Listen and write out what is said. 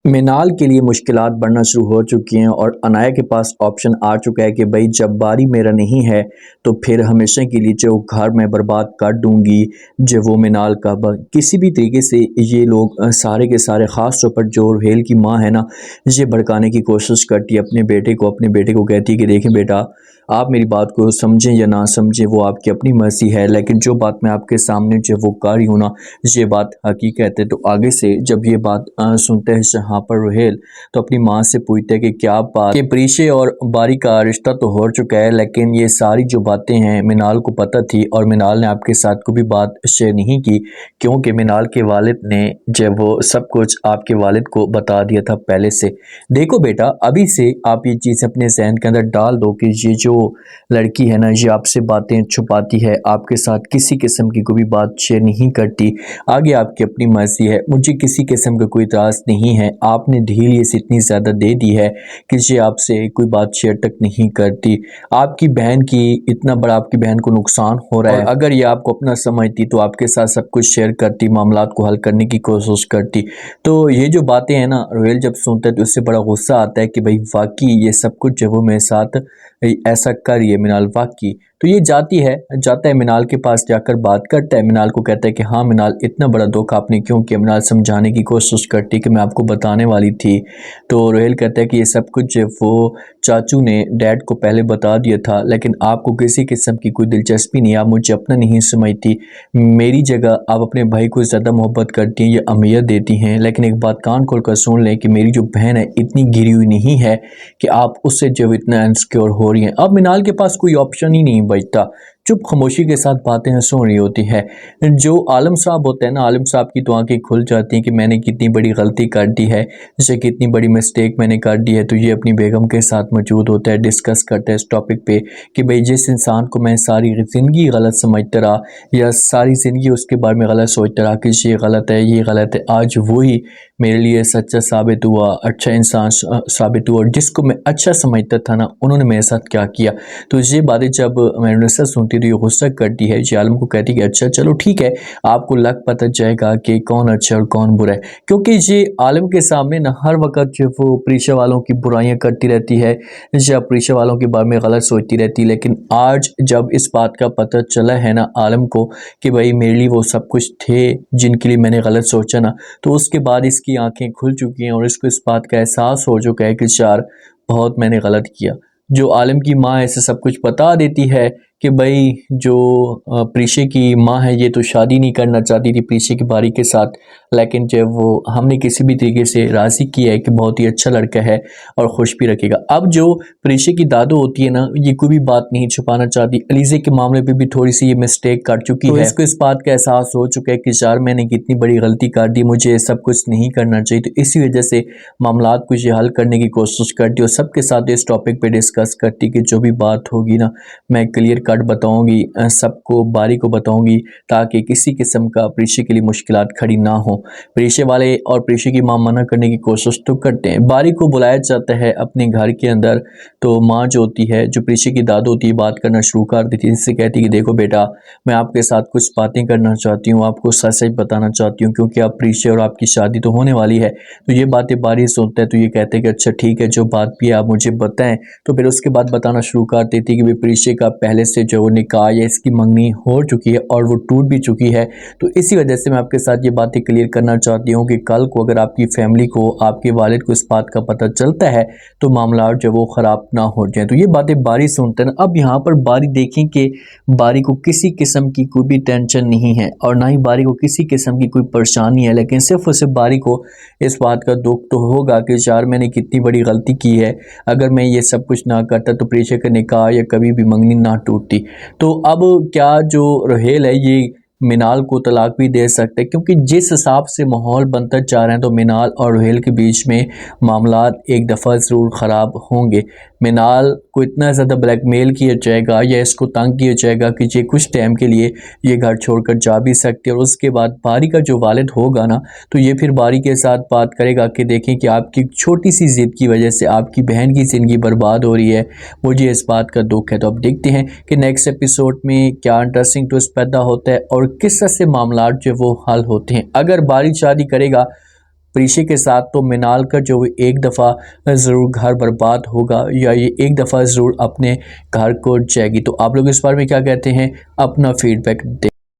मिनाल के लिए मुश्किलात बढ़ना शुरू हो चुकी हैं और अनाया के पास ऑप्शन आ चुका है कि भाई जब बारी मेरा नहीं है तो फिर हमेशा के लिए जो घर मैं बर्बाद कर दूंगी जो वो मिनाल का किसी भी तरीके से ये लोग सारे के सारे ख़ास तौर पर जो रुहेल की माँ है ना, ये भड़काने की कोशिश करती है अपने बेटे को कहती है कि देखें बेटा, आप मेरी बात को समझें या ना समझें वो आपकी अपनी मर्ज़ी है, लेकिन जो बात मैं आपके सामने जो वो कर रही हूँ ना, ये बात हकीकत है। तो आगे से जब ये बात सुनते हैं जहाँ पर रुहेल तो अपनी माँ से पूछते हैं कि क्या बात कि प्रीशे और बारी का रिश्ता तो हो चुका है, लेकिन ये सारी जो बातें हैं मिनाल को पता थी और मिनाल ने आपके साथ को भी बात शेयर नहीं की, क्योंकि मिनाल के वालिद ने जब वो सब कुछ आपके वालिद को बता दिया था पहले से। देखो बेटा, अभी से आप ये चीज़ अपने जहन के अंदर डाल दो कि ये जो लड़की है ना, ये आपसे बातें छुपाती है, आपके साथ किसी किस्म की कोई भी बात शेयर नहीं करती। आगे आपकी अपनी मर्ज़ी है, मुझे किसी किस्म का कोई इतराज़ नहीं है। आपने ढील ये इतनी ज़्यादा दे दी है कि ये आपसे कोई बात शेयर तक नहीं करती। आपकी बहन की इतना बड़ा आपकी बहन को नुकसान हो रहा है, अगर ये आपको अपना समझती तो आपके साथ सब कुछ शेयर करती, मामलात को हल करने की कोशिश करती। तो ये जो बातें हैं ना, रुहेल जब सुनता है तो उससे बड़ा गुस्सा आता है कि भाई वाकई ये सब कुछ जब वो मेरे साथ ऐसा कर रही है मिनाल वाकई। तो ये जाता है मिनाल के पास, जाकर बात करता है, मिनाल को कहता है कि हाँ मिनाल, इतना बड़ा धोखा आपने क्यों किया। मिनाल समझाने की कोशिश करती है कि मैं आपको बताने वाली थी। तो रुहेल कहता है कि ये सब कुछ वो चाचू ने डैड को पहले बता दिया था, लेकिन आपको किसी किस्म की कोई दिलचस्पी नहीं, आप मुझे अपना नहीं समझती। मेरी जगह आप अपने भाई को ज़्यादा मोहब्बत करती हैं या अहमियत देती हैं, लेकिन एक बात कान खोल कर सुन लें कि मेरी जो बहन है इतनी गिरी हुई नहीं है कि आप उससे जो इतना इनसिक्योर हो रही हैं। अब मिनाल के पास कोई ऑप्शन ही नहीं बचता, चुप खामोशी के साथ बातें सुन रही होती है। जो आलम साहब होते हैं ना, आलम साहब की तो आंखें खुल जाती हैं कि मैंने कितनी बड़ी गलती कर दी है, जैसे कितनी बड़ी मिस्टेक मैंने कर दी है। तो ये अपनी बेगम के साथ मौजूद होता है, डिस्कस करता है इस टॉपिक पे कि भाई जिस इंसान को मैं सारी ज़िंदगी गलत समझता रहा या सारी ज़िंदगी उसके बारे में गलत सोचता रहा कि ये गलत है ये गलत है, आज वही मेरे लिए सच्चा साबित हुआ, अच्छा इंसान साबित हुआ, और जिसको मैं अच्छा समझता था ना, उन्होंने मेरे साथ क्या किया। तो ये बातें जब मैनुसा सुनती तो ये गुस्सा करती है, ये आलम को कहती है कि अच्छा चलो ठीक है, आपको लग पता जाएगा कि कौन अच्छा और कौन बुरा है, क्योंकि ये आलम के सामने ना हर वक्त जो वो प्रीशा वालों की बुराइयां करती रहती है या प्रीशा वालों के बारे में गलत सोचती रहती है। लेकिन आज जब इस बात का पता चला है ना आलम को कि भाई मेरे लिए वो सब कुछ थे जिनके लिए मैंने गलत सोचा ना, तो उसके बाद इसकी आंखें खुल चुकी हैं और इसको इस बात का एहसास हो चुका है कि यार बहुत मैंने गलत किया। जो आलम की माँ ऐसे सब कुछ बता देती है कि भाई जो प्रीशे की माँ है ये तो शादी नहीं करना चाहती थी प्रीशे की बारी के साथ, लेकिन जब वो हमने किसी भी तरीके से राज़ी किया है कि बहुत ही अच्छा लड़का है और खुश भी रखेगा। अब जो प्रीशे की दादू होती है ना, ये कोई भी बात नहीं छुपाना चाहती, अलीज़े के मामले पे भी थोड़ी सी ये मिस्टेक कर चुकी है, इसको इस बात का एहसास हो चुका है कि यार मैंने कितनी बड़ी गलती कर दी, मुझे सब कुछ नहीं करना चाहिए। तो इसी वजह से मामलात को ये हल करने की कोशिश करती और सबके साथ इस टॉपिक पे डिस्कस करती कि जो भी बात होगी ना मैं क्लियर कट बताऊंगी, सबको बारी को बताऊंगी, ताकि किसी किस्म का प्रीशे के लिए मुश्किलात खड़ी ना हो। प्रीशे वाले और प्रीशे की माँ मना करने की कोशिश तो करते हैं, बारी को बुलाया जाता है अपने घर के अंदर। तो माँ जो होती है, जो प्रीशे की दादू होती है, बात करना शुरू कर देती है, इससे कहती है कि देखो बेटा, मैं आपके साथ कुछ बातें करना चाहती हूँ, आपको सच सच बताना चाहती हूँ, क्योंकि आप प्रीशे और आपकी शादी तो होने वाली है। तो ये बातें बारी सुनता है तो ये कहते हैं कि अच्छा ठीक है, जो बात भी आप मुझे बताएं। तो फिर उसके बाद बताना शुरू कर देती है कि प्रीशे का पहले से जो निकाह या इसकी मंगनी हो चुकी है और वो टूट भी चुकी है। तो इसी वजह से मैं आपके साथ ये बातें क्लियर करना चाहती हूँ कि कल को अगर आपकी फैमिली को, आपके वालिद को इस बात का पता चलता है तो मामला जो वो ख़राब ना हो जाए। तो ये बातें बारी सुनते हैं। अब यहाँ पर बारी देखें कि बारी को किसी किस्म की कोई भी टेंशन नहीं है और ना ही बारी को किसी किस्म की कोई परेशानी है, लेकिन सिर्फ और सिर्फ बारी को इस बात का दुख तो होगा कि यार मैंने कितनी बड़ी गलती की है, अगर मैं ये सब कुछ ना करता तो प्रीशे का निकाह या कभी भी मंगनी ना टूटती। तो अब क्या जो रुहेल है ये मिनाल को तलाक भी दे सकते हैं, क्योंकि जिस हिसाब से माहौल बनता जा रहे हैं तो मिनाल और रुहेल के बीच में मामलात एक दफ़ा ज़रूर ख़राब होंगे। मिनाल को इतना ज़्यादा ब्लैकमेल किया जाएगा या इसको तंग किया जाएगा कि ये कुछ टाइम के लिए ये घर छोड़कर जा भी सकते हैं, और उसके बाद बारी का जो वालिद होगा ना, तो ये फिर बारी के साथ बात करेगा कि देखें कि आपकी छोटी सी ज़िद की वजह से आपकी बहन की ज़िंदगी बर्बाद हो रही है, मुझे इस बात का दुख है। तो अब देखते हैं कि नेक्स्ट एपिसोड में क्या इंटरेस्टिंग ट्विस्ट पैदा होता है और किस तरह से मामला जो वो हल होते हैं। अगर बारी शादी करेगा प्रीशि के साथ, तो मिनाल का जो एक दफ़ा ज़रूर घर बर्बाद होगा या ये एक दफ़ा ज़रूर अपने घर को जाएगी। तो आप लोग इस बारे में क्या कहते हैं? अपना फीडबैक दें।